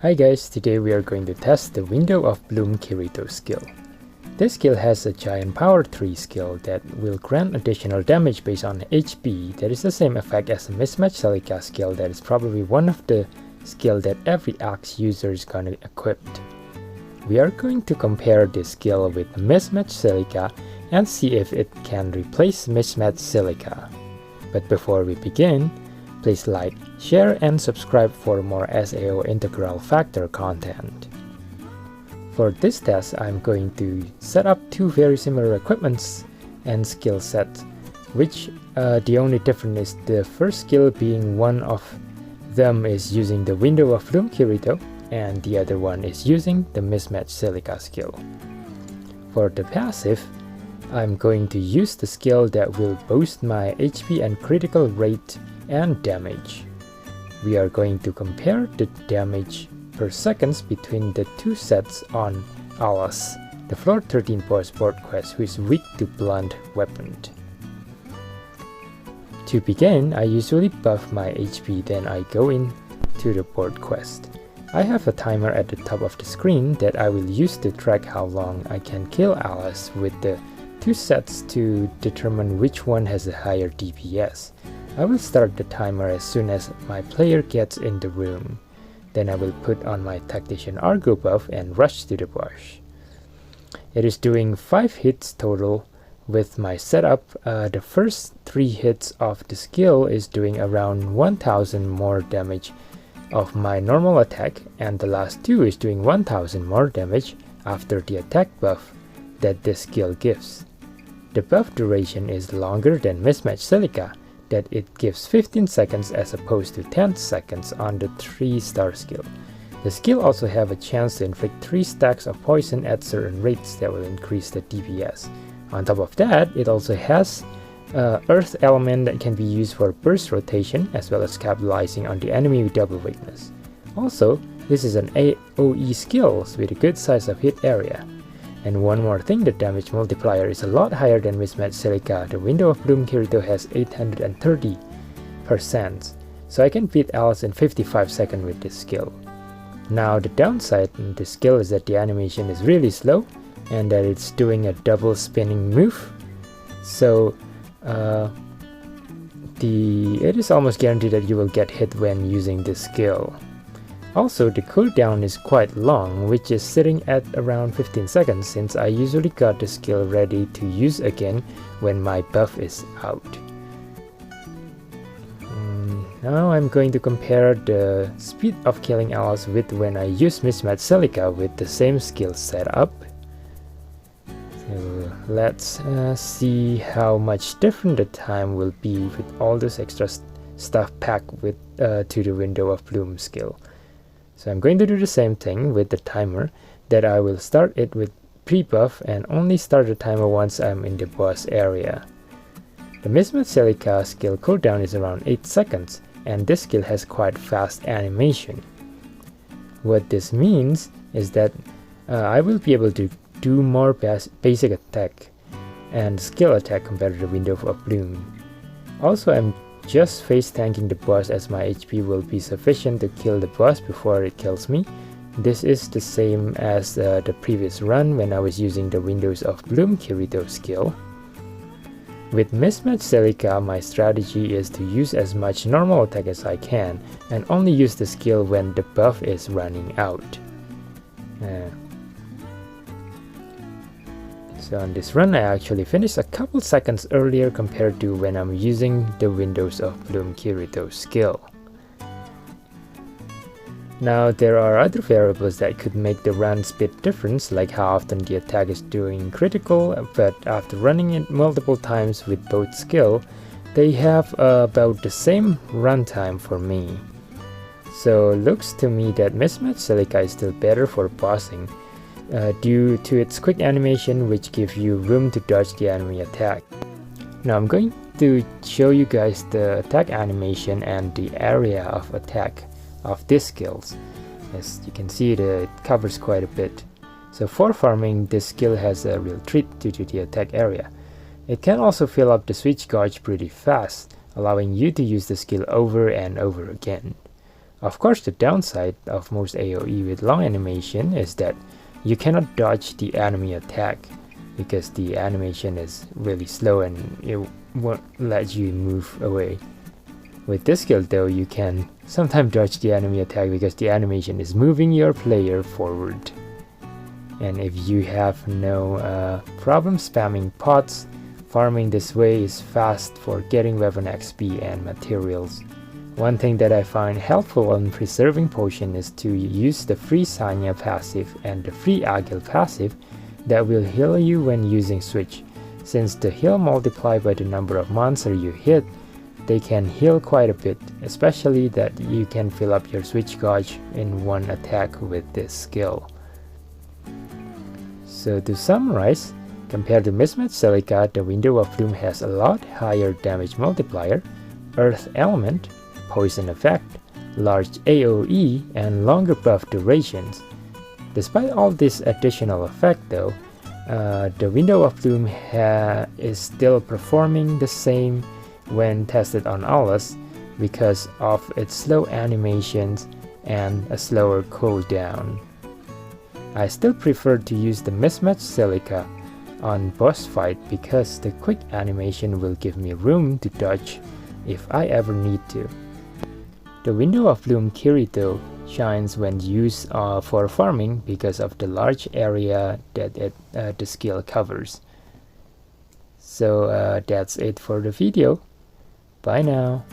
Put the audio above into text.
Hi guys, today we are going to test the Window of Bloom Kirito skill. This skill has a giant power 3 skill that will grant additional damage based on HP that is the same effect as the Mismatch Silica skill that is probably one of the skill that every axe user is gonna equip. We are going to compare this skill with Mismatch Silica and see if it can replace Mismatch Silica. But before we begin, please like, share, and subscribe for more SAO integral factor content. For this test, I'm going to set up two very similar equipments and skill sets, which the only difference is the first skill being one of them is using the Window of Bloom Kirito and the other one is using the Mismatch Silica skill. For the passive, I'm going to use the skill that will boost my HP and critical rate and damage. We are going to compare the damage per seconds between the two sets on Alice, the floor 13 boss board quest who is weak to blunt weapon. To begin, I usually buff my HP, then I go into the board quest. I have a timer at the top of the screen that I will use to track how long I can kill Alice with the two sets to determine which one has a higher DPS. I will start the timer as soon as my player gets in the room. Then I will put on my Tactician Argo buff and rush to the bush. It is doing 5 hits total with my setup. The first 3 hits of the skill is doing around 1000 more damage of my normal attack, and the last 2 is doing 1000 more damage after the attack buff that this skill gives. The buff duration is longer than Mismatch Silica, that it gives 15 seconds as opposed to 10 seconds on the 3-star skill. The skill also have a chance to inflict 3 stacks of poison at certain rates that will increase the DPS. On top of that, it also has earth element that can be used for burst rotation as well as capitalizing on the enemy double weakness. Also, this is an AoE skill with a good size of hit area. And one more thing, the damage multiplier is a lot higher than Mismatch Silica. The Window of Bloom Kirito has 830%, so I can beat Alice in 55 seconds with this skill. Now the downside in this skill is that the animation is really slow and that it's doing a double spinning move, so it is almost guaranteed that you will get hit when using this skill. Also, the cooldown is quite long, which is sitting at around 15 seconds since I usually got the skill ready to use again when my buff is out. Now I'm going to compare the speed of killing Alice with when I use Mismatch Silica with the same skill setup. So let's see how much different the time will be with all this extra stuff packed with to the Window of Bloom skill. So I'm going to do the same thing with the timer, that I will start it with pre-buff and only start the timer once I'm in the boss area. The Mismatch Silica skill cooldown is around 8 seconds, and this skill has quite fast animation. What this means is that I will be able to do more basic attack and skill attack compared to the Window of Bloom. Also, I'm just face tanking the boss as my HP will be sufficient to kill the boss before it kills me. This is the same as the previous run when I was using the Windows of Bloom Kirito skill. With Mismatch Silica, my strategy is to use as much normal attack as I can and only use the skill when the buff is running out. So on this run, I actually finished a couple seconds earlier compared to when I'm using the Windows of Bloom Kirito skill. Now there are other variables that could make the run speed difference, like how often the attack is doing critical, but after running it multiple times with both skill, they have about the same runtime for me. So looks to me that Mismatch Silica is still better for bossing, due to its quick animation which gives you room to dodge the enemy attack. Now I'm going to show you guys the attack animation and the area of attack of these skills. As you can see, it covers quite a bit. So for farming, this skill has a real treat due to the attack area. It can also fill up the switch gauge pretty fast, allowing you to use the skill over and over again. Of course, the downside of most AoE with long animation is that you cannot dodge the enemy attack because the animation is really slow and it won't let you move away. With this skill though, you can sometimes dodge the enemy attack because the animation is moving your player forward. And if you have no problem spamming pots, farming this way is fast for getting weapon XP and materials. One thing that I find helpful in preserving potion is to use the free Sanya passive and the free Agil passive that will heal you when using switch. Since the heal multiply by the number of monsters you hit, they can heal quite a bit, especially that you can fill up your switch gauge in one attack with this skill. So to summarize, compared to Mismatch Silica, the Window of Bloom has a lot higher damage multiplier, earth element, poison effect, large AoE, and longer buff durations. Despite all this additional effect though, the Window of Bloom is still performing the same when tested on Alas because of its slow animations and a slower cooldown. I still prefer to use the Mismatch Silica on boss fight because the quick animation will give me room to dodge if I ever need to. The Window of Bloom Kirito shines when used for farming because of the large area that the skill covers. So that's it for the video. Bye now.